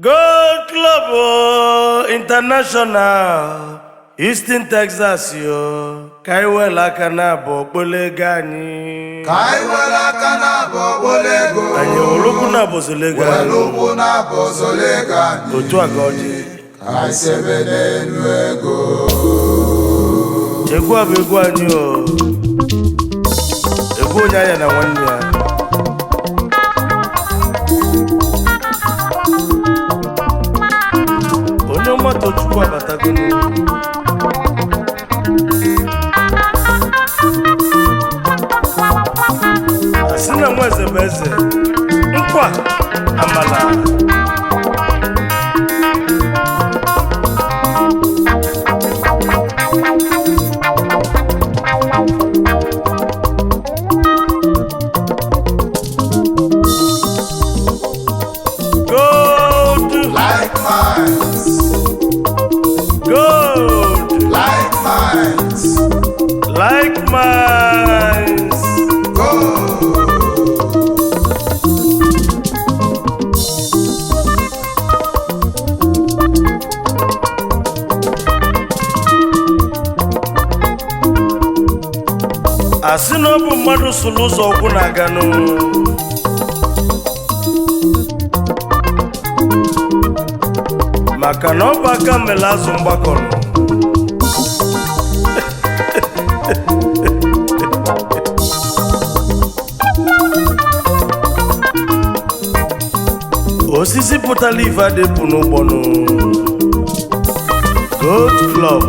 Gold Club International Eastern Texas yo kaiwela kana bo bolegani kaiwela kana bo bolego anyi oluku na bozolega oluku na bozolega otu agodi kaisebene nuego egwu abegwu anyi o egwu nyanya na nwanne ya ONYEOMA TOCHUKWU abatagono asina mweze beze nkwa amala gold like mines, gold like mines, like mines. gold. Asị na ọ bụ mmadụ sụrụ ụzọ ụkwụ na-aganụ maka na ọ bụ aka mele azụ mgbakọrọ osisi pụtara ife adịpụ n'ụgbọnụ Gold Club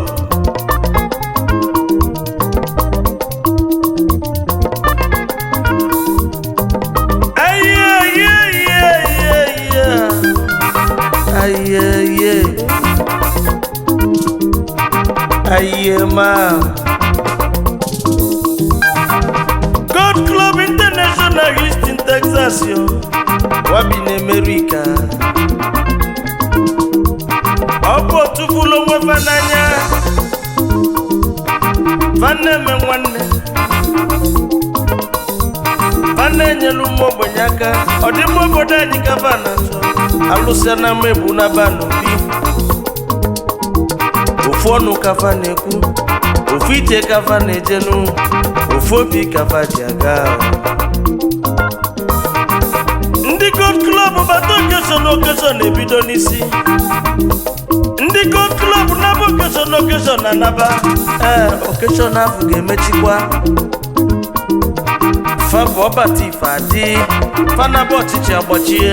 ONYEOMA Gold Club International Houston, Texas yo wabi na America ọ bụ otu fụlụ onwe fa n'anya fa na-eme nwanne fa na-enyelu ụmụ ogbenye aka ọ dị mma obodo anyị ka fa na-achọ alụsịa na ama ebu na ba n'obi ofu ọnụ kafa na-ekwu ofu ije kafa na-ejenu ofu obi kafa ji aga ndị Gold Club bata okeshọn na-ebido n'isi ndị Gold Club na-abụ okeshọn na-anaba okeshọn ahụ ga-emechikwa fa bụ ọbata ife adị fanaba ọchịchị agbachie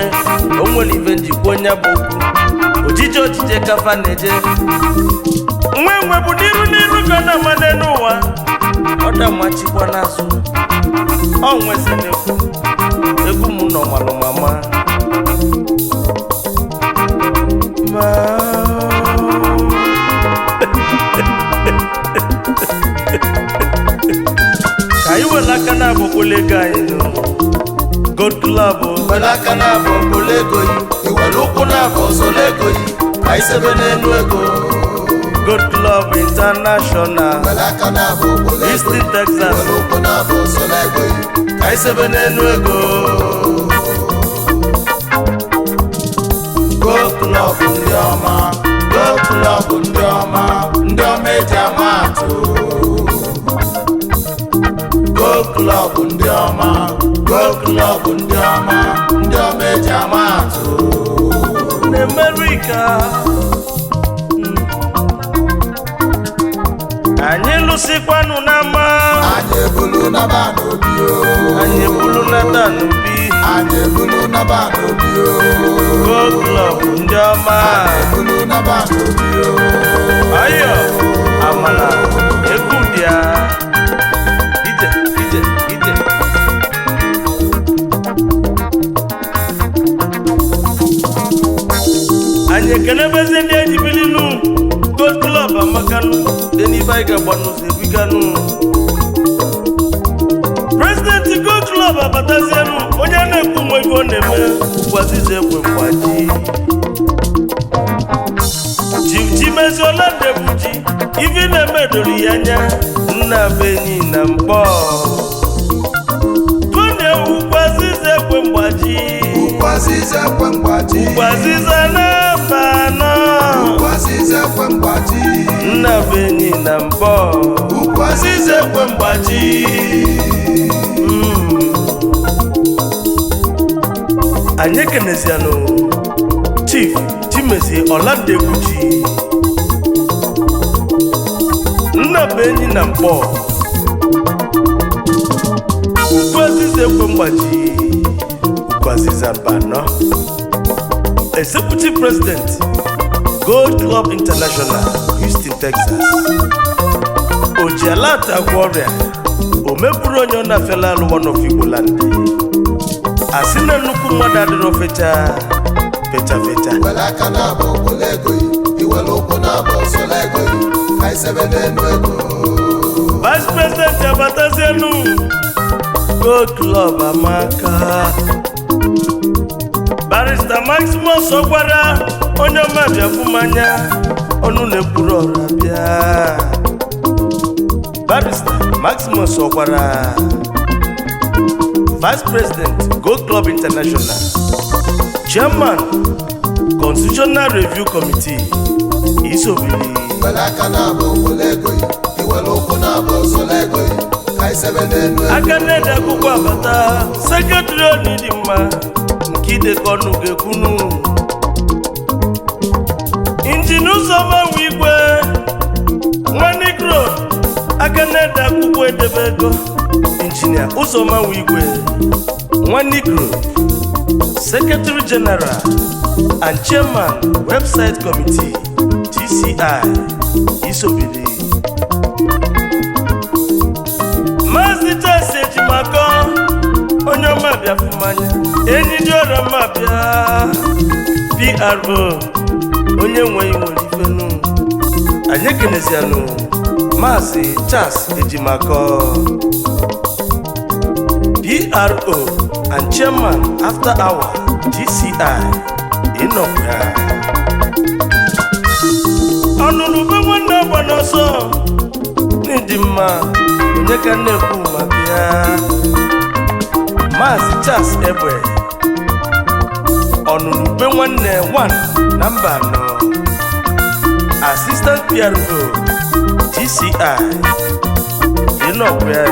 o nwere ife njikwa onye bụ okwu ojije kafa na-eje nwe bụ n'iru ka na ama n'ụwa ọ damachikwa n'azụ ọ nwezi na-ekwu egwu m nọ malụ mama ka anyị were aka na-abọkwala ego anyị Gold Club were aka na-abọ okpolo ego yi iwere ụkwụ na-abọ ọzọla ego yi ka isebe n'elu ego. Gold Club International were aka na-abọ okpolo ego Eastern Texas iwere ụkwụ na-abọ ọzọla ego yi ka isebe n'elu ego. Gold Club ndị ọma, Gold Club ndị ọma, ndị ọma eji ama atụ. Gold Club ndị ọma, Gold Club ndị ọma, ndị ọma eji ama atụ. n'Amerika anyị lụsịkwanụ n'ama Anyị ebulu naba n'obi o, anyị ebulu nata n'obi anyị ebulu naba n'obi o, Gold Club ndị ọma ebulu naba n'obi o. ayọ amala egwu bịa ije anyị ekenebezi ndị enyi bilinu Gold Club amakanụ dị n'ife anyị ga-agbanụ ụzọ ebiganụ President Gold Club abatazienụ onye na-ekwu nwe ife ọ na-eme gwazizi ekwe mgbaji ji meziola ndebuji ife na-eme doro ya anya nna be enyi na mkpọ Gwaziza ekwe mgbaji Gwaziza ekwe mgbaji Gwaziza na nna bụ enyi na mbọ ukwu azize ekwe mgbaji anyị ekenezianụ Chief Chimezie Ọladegbuji nna bụ enyi na mbọ ukwu azize ekwe mgbaji ukwu azize Abano Executive President Gold Club International Houston, Texas Ojialata Agwọrịa omeburu onye ọ na-afịala alụ one of Igbo land asị na nnukwu mmadụ adịrọ fecha wele aka na-abụ okpolo ego iwele ụkwụ na-abụ ọsọla ego ka isebe n'elu ego Vice President abatazienu Gold Club amaka Barrister Maximus Ogwara onye ọma bịa fụmanya ọnụ na-ekwuru ọra bịa Barrister Maximus Ogwara Vice President Gold Club International Chairman Constitutional Review Committee Isobili wele aka na-abụ okpolo ego iwele ụkwụ na-abụ ọsọla ego ka isebe n'elu ego aka na-ede akwụkwọ abata sekretari oni dị mma nke idekọ ọnụ ga-ekwunu Injinia Uzoma Nwigwe Nwanigro aka na-ede akwụkwọ edebe ego Injinia Uzoma Nwigwe Nwanigro Secretary General and Chairman Website Committee GCI Isobili Maazị Chasi Ejimako onye ọma bịa fụmanya enyi dị ọra mma bịa PRO onye nwere ifenu anyị ekenezianụ Maazị Chas Ejimako PRO and Chairman After Hour GCI Inokwa ọnụnụ be nwanne agba n'ọsọ n'ịdị mma onye ka na-ekwu maka ya Maazị Chas Egbe ọnụnụ be nwanne 1 na mba anọ Assistant PRO GCI Inokwa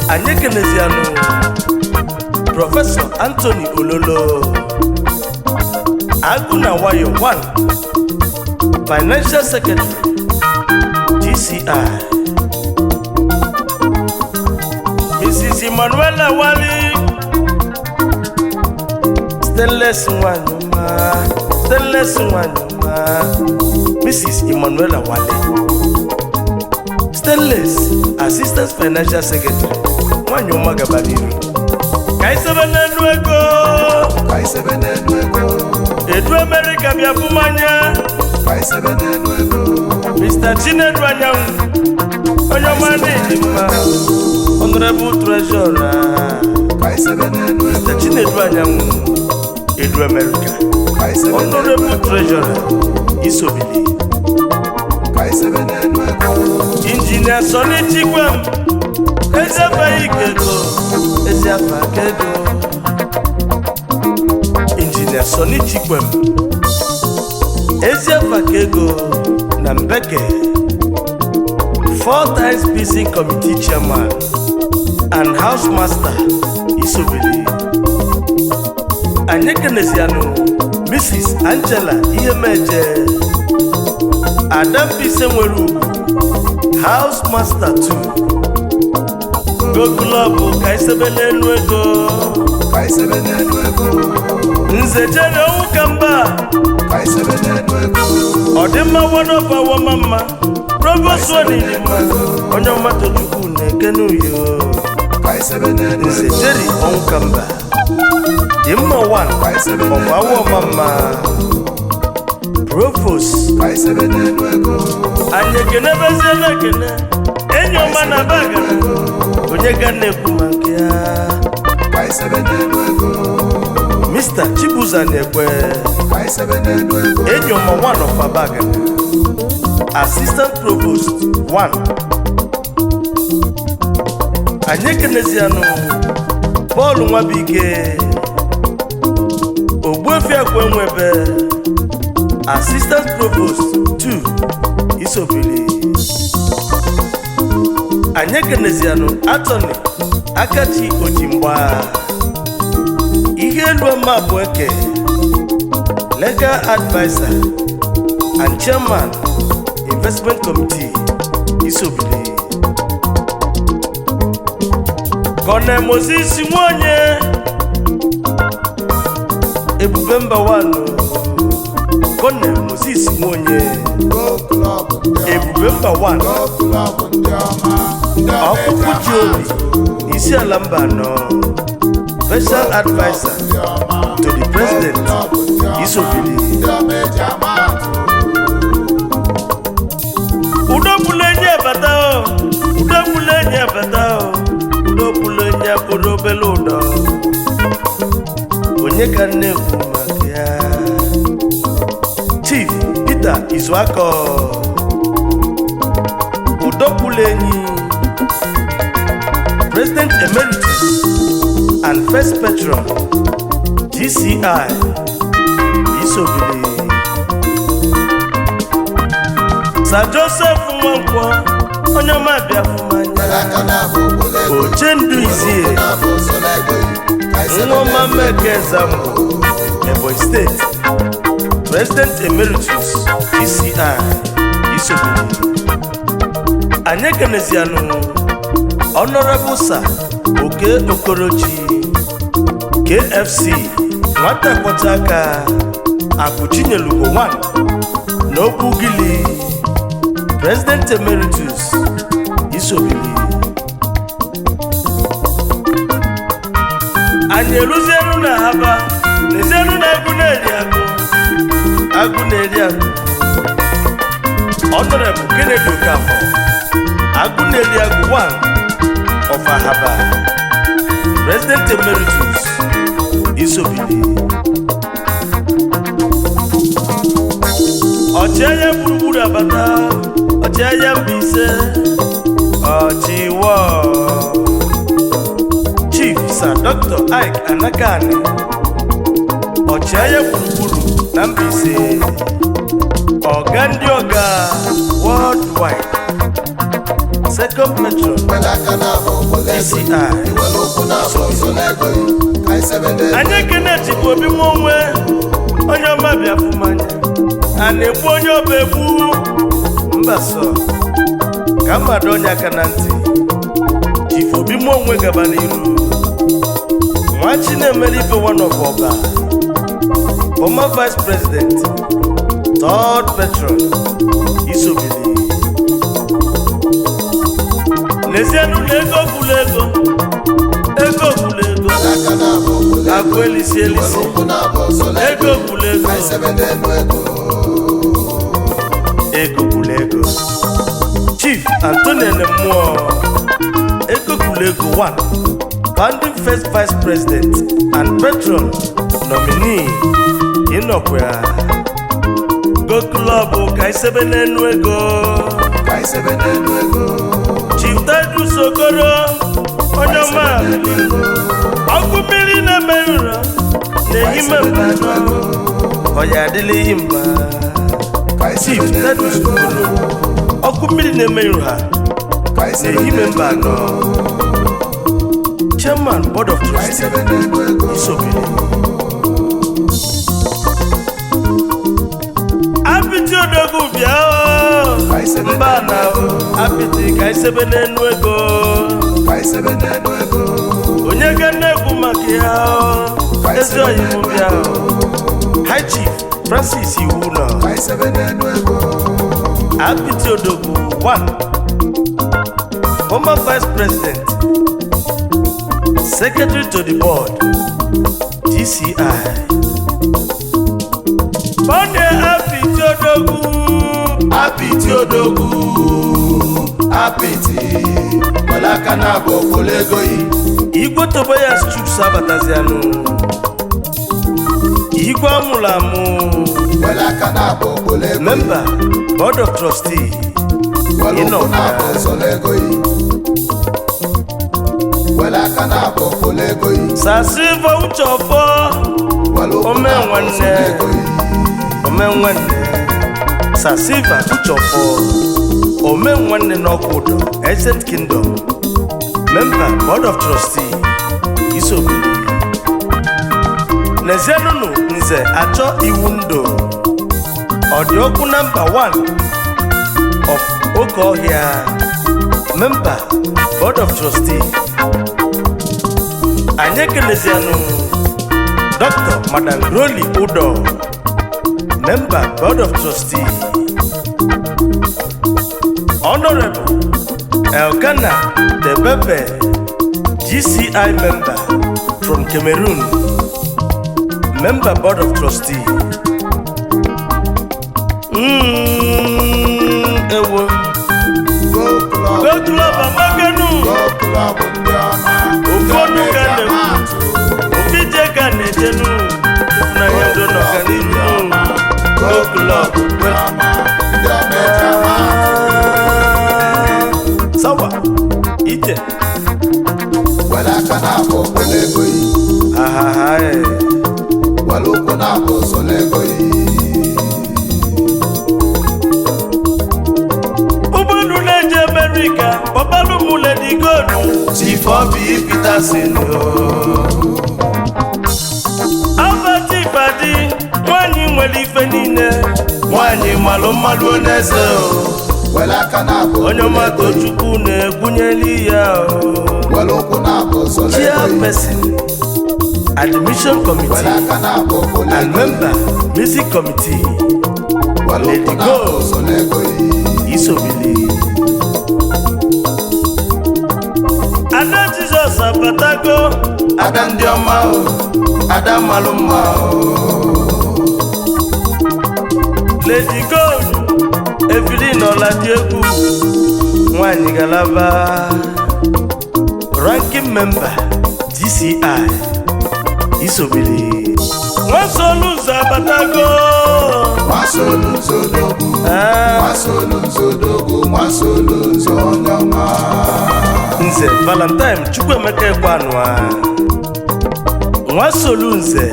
anyị ekenezianụ Prọfesọ Anthony Ololo Agụna Wayo 1 Financial Secretary GCI Mrs. Emmanuela Wali Stainless Nwanyuma Mrs. Emmanuela Wali Stainless Assistant Financial Secretary Nwanyuma Gabaniru ka isebe n'elu ego ka isebe n'elu ego Edu America bịa fụmanya ka isebe n'elu ego Mr. Chinedu Anyanwụ onye ọma dị mma Honorable Treasurer ka isebe n'elu ego Mr. Chinedu Anyanwụ Edu America ka isebe Honorable Treasurer Isobili ka isebe n'elu ego Engineer Sonny Chikwem Ezefa Ikego Ezefa Kego Engineer Sonny Chikwem Ezefa Kego na Mbeke 4 times Peace Committee Chairman and House Master Isobili anyị ekenezianụ Mrs. Angela Ihemeje Adambise nwere ugwu House Master 2 Gold Club ka isebe n'elu ego ka isebe n'elu ego Nze jere owu ka mba ka isebe n'elu ego ọ dị mma wanofa wamama Provost Onidi mma onye ọma Tochukwu na-ekene uyo ka isebe n'elu Nze ego jere owu ka mba dị mma 1 of our mama Provost ka isebe n'elu ego anyị ekenebeziela ekene enyi ọma na bagara onye ga na-ekwu maka ya ka isebe n'elu ego Mr. Chibuza na-ekwe ka isebe n'elu ego enyi ọma 1 of Abagana Assistant Provost 1 anyị ekenezianụ Paul Nwabike Ogbuefi Ekwenwebe Assistant Provost 2 Isobili. Anyị kenezianụ Attorney Akachi Ojimgba ihe elu ọma bụ eke Legal Advisor and Chairman Investment Committee Isobili. Kone Moses Nwonye Ebube mba wanu. Kone Moses Nwonye Ebube mba wanu. Ọkụkụ Jiobi isi ala mba nọ. Special Advisor to the President Isobili. Udobulenye bata o, udobulenye bata o, udobulenye kodobelo udo. Onye ka na-ekwu maka ya? Chief Peter Izuako Udobulenyi, President Emeritus and First Patron GCI Isobili. Sir Joseph Nwankwo Onyoma Biafumanya Ochendu Izie Nwoma Mekezambo Ebonyi State President Emeritus GCI Isobili. Anyị kenezianụ Honorable Sir Oke Okorochi KFC nwata kwọcha aka Akụchinyelugo 1 n'okwu Gili President Emeritus Isobili. Anyị eruzienu na haba nezienu na agụ na-eri agụ Honorable Kennedy Okafor agụ na-eri agụ 1 of Ahaba President Emeritus Isobili. Ọchịagha gburugburu abata ọchịagha Mbaise ọchịwọ Chief Sir Dr. Ike Anakani ọchịagha gburugburu na Mbaise ọga ndị ọga worldwide Second Patron GCI. Anyị ekene Chukwu Obi Nwanwe Onyoma Biafumanya a na-egbu onye ọba egbu mbaso ka mmadụ onye aka na ntị. Chief Obi Nwanwe gaba n'iru nwa Chinemere Ibe one of Ọba former Vice President Third Patron Isobili. Nezienu na ego gwụlụ ego agụ elisi ego gwụlụ ego Chief Anthony Mmụọ ego gwụlụ ego 1 founding first Vice President and Patron nominee Inokwa Go Club ka isebe n'enu ego Chief Tadu Sokoro Onyoma ọkụ mmiri na-eme ụra na-ehime mmanụ ọya adịlịghị mma. Chief Tadu Sokoro ọkụ mmiri na-eme ụra na-ehime mmanụ Chairman Board of Trustees Isobili. Apịtị odogwu bịa mba na apịtị ka isebe n'enu ego onye ga na-ekwu maka ya ezi oyi m bịa High Chief Francis Iwuno Apịtị odogwu 1 former Vice President Secretary to the Board GCI. Bonde Apịtị odogwu Apịtị Malaka na Bokolego Igwe Tobias Chuks abatazianụ Igwe amụlamụ Malaka na Bokolego Member Board of Trustees Inokwa Malaka na Bokolego Sir Silver Uchofo Ome nwanne omenwanne Sasiva Uchofo omenwanne n'Ọkwụdo Ancient Kingdom member Board of Trustee Isobili Nezianunu Nze Achọ Iwu Ndo Ọdịokwu number 1 of Okeọhịa member Board of Trustee anyị ekelezianụ Dr. Madam Groli Udo member Board of Trustee Honorable Elkana Debebe GCI member from Cameroon member Board of Trustee ewo Go club amaganu ụfọdụ ka ofije ka na-ejenu na ya ndo n'ọganihu Go club sawa ije wala kana ko lego yi wala ko na ko so lego yi ubonu leje America babalu mule di godu Chief Obi Peterson abati fadi nwanyị nwere ife niile nwanyị malụ mmalụ n'eze wala kana ko ONYEOMA TOCHUKWU na-egwunyeli ya wala ko na ko so lego yi Chairperson Admission Committee and member Music Committee wala ko na ko so lego yi Isobili Ada Jesus abatago Ada ndị ọma Ada malụ mma Lady Gold Evelyn Oladiegwu nwanyị galaba ranking member GCI Isobili Nwasoluzo abatago Nwasoluzo ONYEOMA Nze Valentine Chukwuemeka Ekwanwa Nwasolunze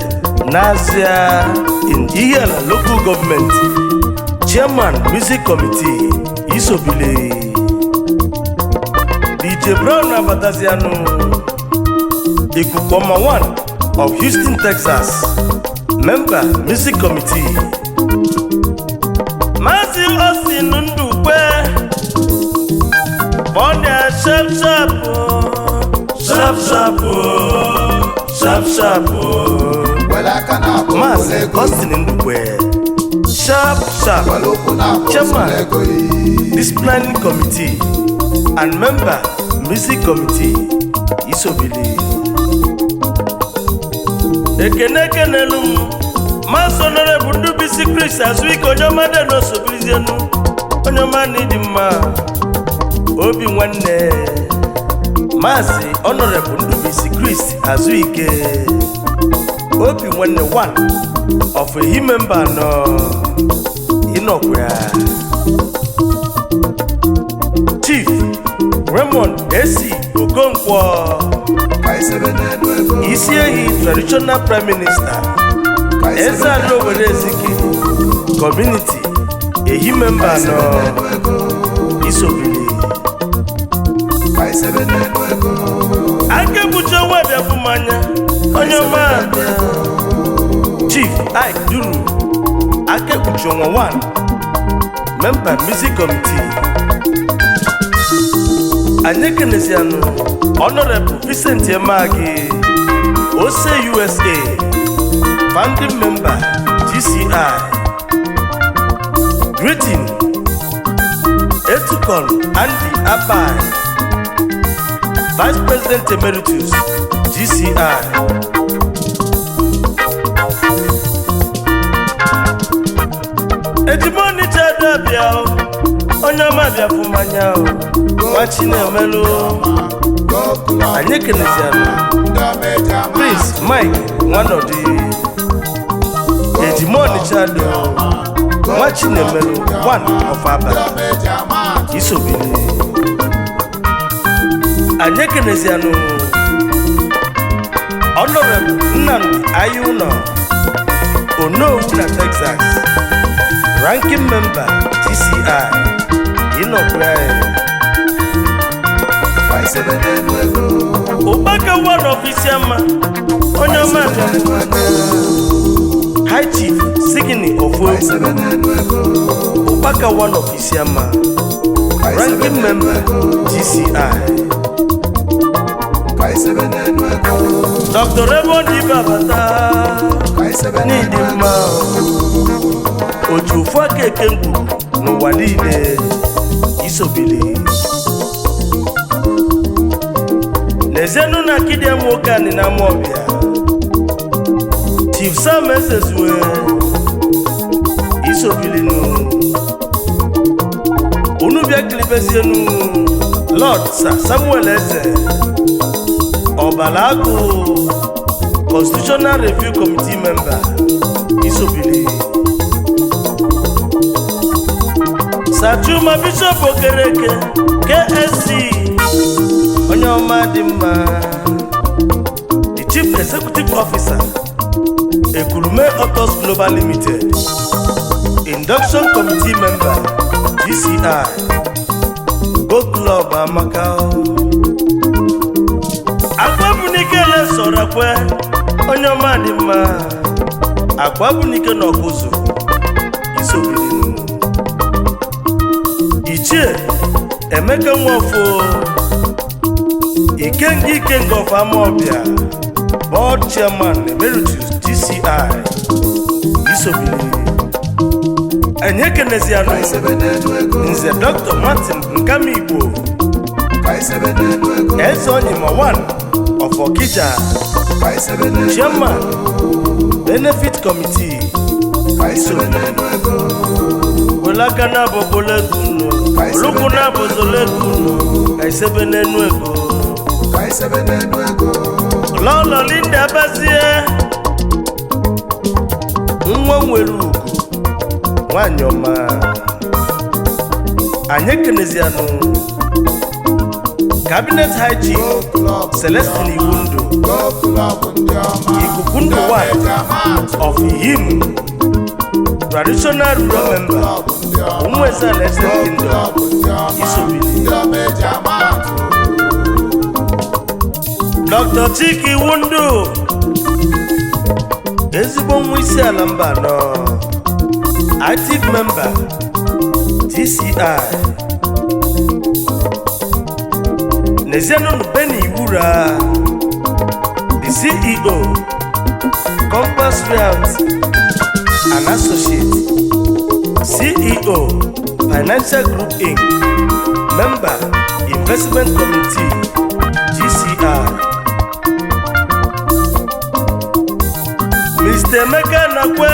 Nazia in Ihiala Local Government Chairman Music Committee Isobili DJ Brown Abataziano Ikukoma 1 of Houston, Texas member Music Committee Mazi Austin Ndukwe Bonya sharp wala kana ko Mazi Austin Ndukwe sharp Chairman Disciplinary Committee and member Music Committee Isobili Ekenelu Masonore Bundubisi Chris Azwiko ONYEOMA de no sobilizienu ONYEOMA n'ịdị mma obi nwanne Mazi Honorable Ndubisi Chris Azwike obi nwanne 1 of a member no Inokwa Chief Raymond AC Okonkwo Isiehi Traditional Prime Minister Eza Lowere Ezike Community Ehi member no Isobili Akebucho wabia fumanya ONYEOMA Chief Ike Duru Akebucho 1 member Music Committee Anyekenesianu Honorable Vincent Emagi Ose USA founding member GCI Greeting Etukon Andy Abai Vice President Emeritus GCI Ejimoni Chadabia ONYEOMA bia fumanya Wachinemelu Anyekenesianu Prince Mike one of the Ejimoni Chado Wachinemelu 1 of Aba Isobili Anyekenesianu Honorable Nnamdi Ayuno Onowu na Texas ranking member TCI Inokwe Ubaka one of Isiama Onyoma High Chief Sigini of Ubaka one of Isiama ranking member TCI Dr. Raymond Ibabata Nidima Ojufa Kekengu Nwadile Isobili Nezenu na kidia mwokani na mwobia Chief Sam Eseswe Isobili nu Unubia Kilibesienu Lord Sir Samuel Eze Obalago Constitutional Review Committee member Isobili Sajuma Bishop Okereke KSC Onyoma Dimma the Chief Executive Officer Ekulume Autos Global Limited Induction Committee member DCI Go Club Amakao Akwabunike le sorakwe Onyoma Dimma Akwabunike no kuzu Isobili Ichie Emeka Nwofo Ikengi of Amobia Board Chairman Emeritus DCI Isobili Enyekeneziano Nze Dr. Martin Nkamibo Ezonyima 1 of Okija Chairman Benefit Committee Isobili Olakana Boboleguno Olukuna Bozoleguno Kaisebenenuego Lolo Linda Bazie Nwanweru Wanyoma Anyekeneziano Cabinet High Chief Celestine Iwundo Ikukundu 1 of him Traditional Rural Member Umweza Lesson Kingdom Isobili Dr. Chiki Wundu Ezigbo Mwisi Alamba no Active Member TCI Neziano Nubeni Iwura the CEO Compass Realms and Associate CEO Financial Group Inc. Member Investment Committee GCI Mr. Emeka Nakwe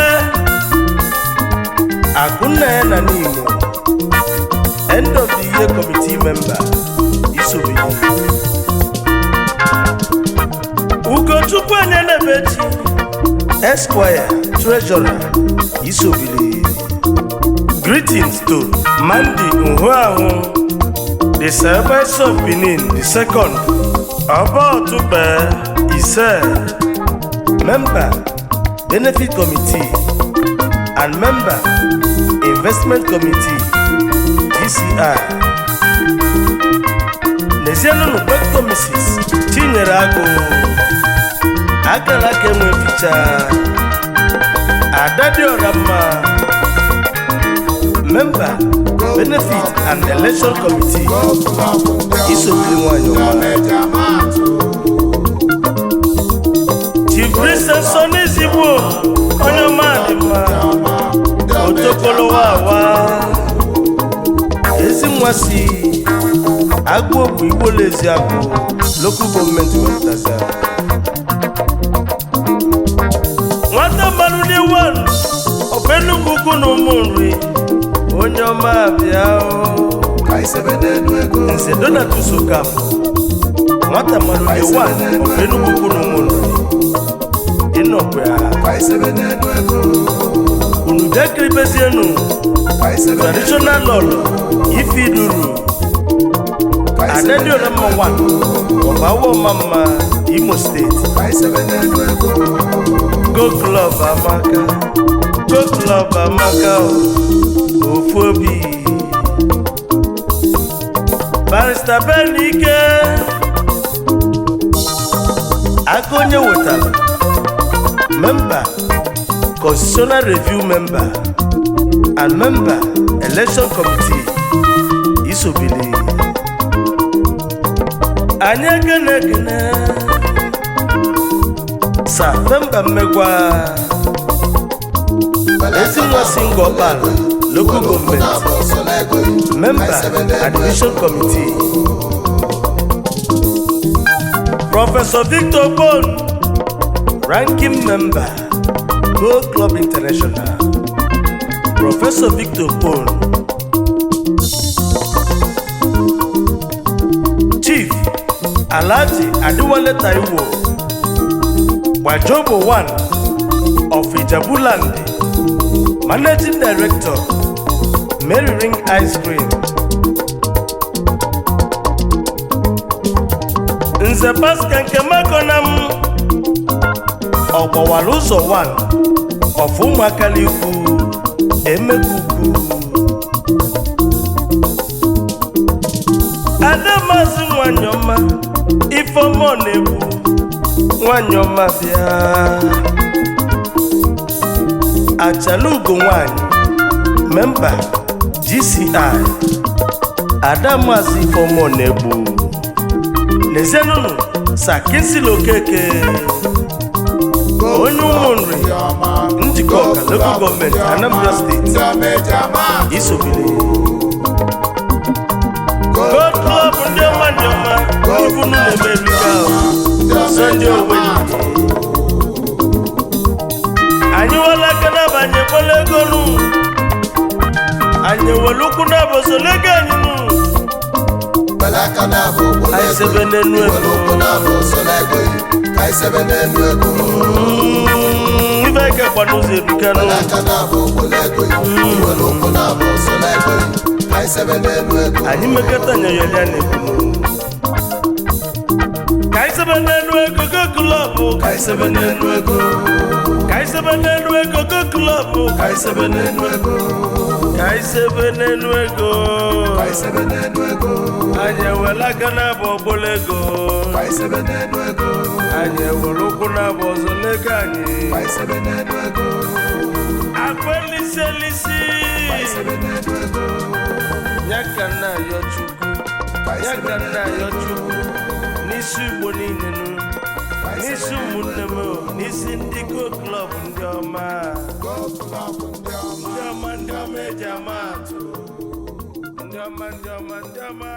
Akuna na Nimo End of the year committee member Isobili Ugochukwu Anyenebechi Esquire Treasurer Isobili Greetings to Mandy Nhuahu the service of Benin the second About to be Ise Member Benefit Committee and Member Investment Committee GCI Neziano Nubekto Mrs. Chinyere Ago Akala Kemwe Ficha Adadi Orama Member Benefit and Election Committee Isobili Wanyoma Chief Princess Sonny Zibo Onyoma Dimma Otokolo Wawa Ezimwasi Agbobu Ibolezi Agbo Local Government Westasa Nwata Maruni 1 Obenugugu N'Umunri Onyoma Biao Nse Donatu Sokafu Nwata Maruni 1 Obenugugu N'Umunri Inokwe Unudekri Besienu Traditional Lolo Ifiduru Adedio number 1 Obawo Mama Imo State Go Club Amaka Go Club Amaka Mr. Benike aka onye wetara member Constitutional Review member and member Election Committee isobili anyị ekene sa member mmegwa Ezinwa Singobal Local Government member Admission Committee Professor Victor Bon ranking member Go Club International Professor Victor Bon Chief Alhaji Adiwale Taiwo Wajobo 1 of Ijabuland Managing Director Mary Ring Ice Cream Nze Pascal Kemakonam Ogbawaluzo 1 of Umuakaliku Emekuku Adamazi Nwanyoma Ifeoma Nebu Nwanyoma bịa Achalugo Nwanyị member GCI Adamazi Ifeoma Nebu Nezenunu Sakinsi Lokeke onye ụmụnri njikọka local government Anambra State isobili God Club ndị ọma ibunu na-emerika Sunday Owenye anyị wala kana banye kolegonu anyị welukwu na bosolege anyị nu anyị sebe n'enu ife ike gbanuzi ebikanu anyị mekata nyoyolia n'ebunu ka anyị sebe n'enu ego go club ka anyị sebe n'enu ego ka anyị sebe n'enu ego go club ka anyị sebe n'enu ego ka anyị sebe n'enu ego ka anyị sebe n'enu ego anyị ewela aka na-abụ ọgbọlego ka anyị sebe n'enu ego anyị ewere ụkwụ na-abụ ọzọ lego anyị ka anyị sebe n'enu ego akpelisi ya ka nna ayọ Chukwu ya ka nna ayọ Chukwu n'isi Igbo niile n'isi ụmụnne m n'isi ndị Go Club ndị ọma ndị ọma eji ama atụ ndị ọma